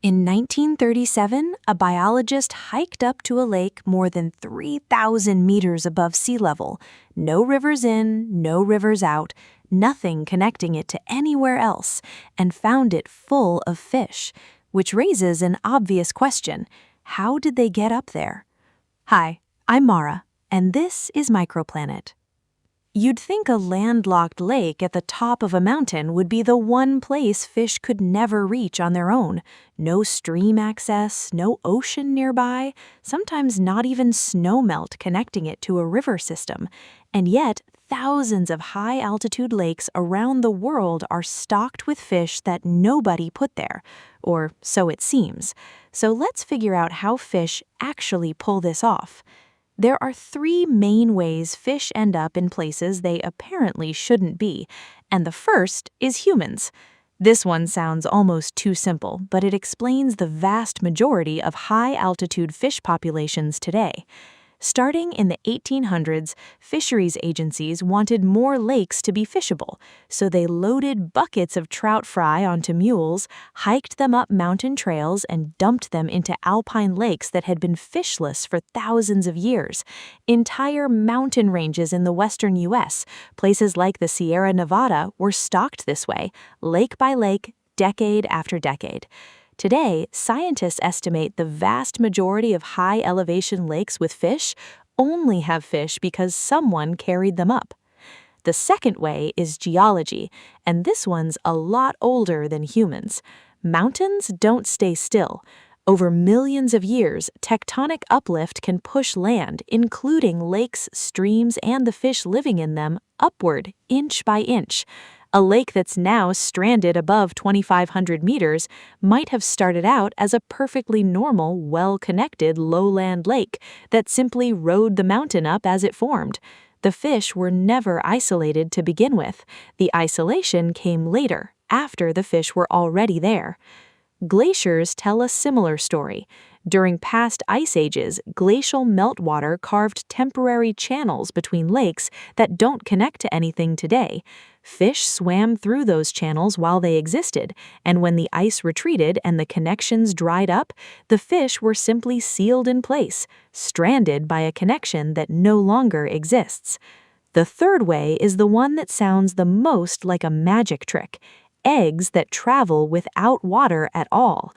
In 1937, a biologist hiked up to a lake more than 3,000 meters above sea level. No rivers in, no rivers out, nothing connecting it to anywhere else, and found it full of fish, which raises an obvious question. How did they get up there? Hi, I'm Mara, and this is Microplanet. You'd think a landlocked lake at the top of a mountain would be the one place fish could never reach on their own. No stream access, no ocean nearby, sometimes not even snowmelt connecting it to a river system. And yet, thousands of high-altitude lakes around the world are stocked with fish that nobody put there, or so it seems. So let's figure out how fish actually pull this off. There are three main ways fish end up in places they apparently shouldn't be, and the first is humans. This one sounds almost too simple, but it explains the vast majority of high-altitude fish populations today. Starting in the 1800s, fisheries agencies wanted more lakes to be fishable, so they loaded buckets of trout fry onto mules, hiked them up mountain trails, and dumped them into alpine lakes that had been fishless for thousands of years. Entire mountain ranges in the western U.S., places like the Sierra Nevada, were stocked this way, lake by lake, decade after decade. Today, scientists estimate the vast majority of high-elevation lakes with fish only have fish because someone carried them up. The second way is geology, and this one's a lot older than humans. Mountains don't stay still. Over millions of years, tectonic uplift can push land, including lakes, streams, and the fish living in them, upward, inch by inch. A lake that's now stranded above 2,500 meters might have started out as a perfectly normal, well-connected lowland lake that simply rode the mountain up as it formed. The fish were never isolated to begin with. The isolation came later, after the fish were already there. Glaciers tell a similar story. During past ice ages, glacial meltwater carved temporary channels between lakes that don't connect to anything today. Fish swam through those channels while they existed, and when the ice retreated and the connections dried up, the fish were simply sealed in place, stranded by a connection that no longer exists. The third way is the one that sounds the most like a magic trick: eggs that travel without water at all.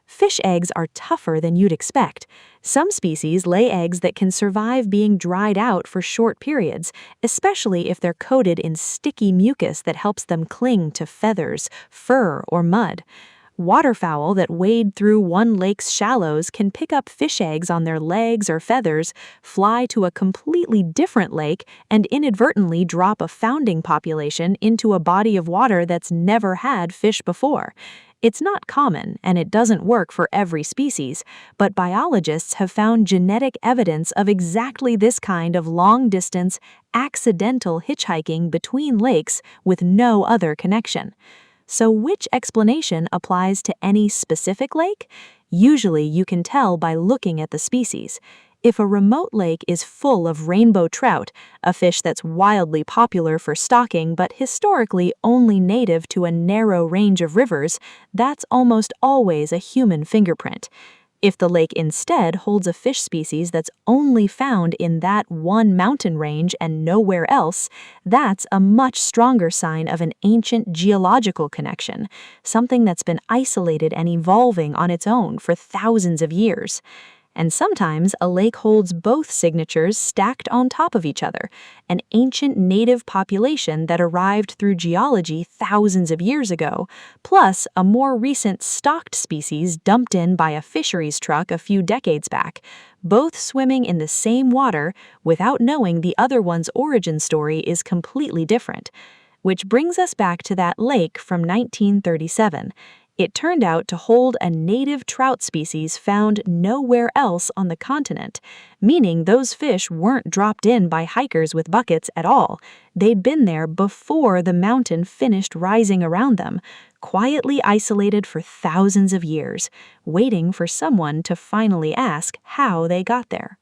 Fish eggs are tougher than you'd expect. Some species lay eggs that can survive being dried out for short periods, especially if they're coated in sticky mucus that helps them cling to feathers, fur, or mud. Waterfowl that wade through one lake's shallows can pick up fish eggs on their legs or feathers, fly to a completely different lake, and inadvertently drop a founding population into a body of water that's never had fish before. It's not common, and it doesn't work for every species, but biologists have found genetic evidence of exactly this kind of long-distance, accidental hitchhiking between lakes with no other connection. So which explanation applies to any specific lake? Usually you can tell by looking at the species. If a remote lake is full of rainbow trout, a fish that's wildly popular for stocking but historically only native to a narrow range of rivers, that's almost always a human fingerprint. If the lake instead holds a fish species that's only found in that one mountain range and nowhere else, that's a much stronger sign of an ancient geological connection, something that's been isolated and evolving on its own for thousands of years. And sometimes a lake holds both signatures stacked on top of each other, an ancient native population that arrived through geology thousands of years ago, plus a more recent stocked species dumped in by a fisheries truck a few decades back, both swimming in the same water without knowing the other one's origin story is completely different. Which brings us back to that lake from 1937. It turned out to hold a native trout species found nowhere else on the continent, meaning those fish weren't dropped in by hikers with buckets at all. They'd been there before the mountain finished rising around them, quietly isolated for thousands of years, waiting for someone to finally ask how they got there.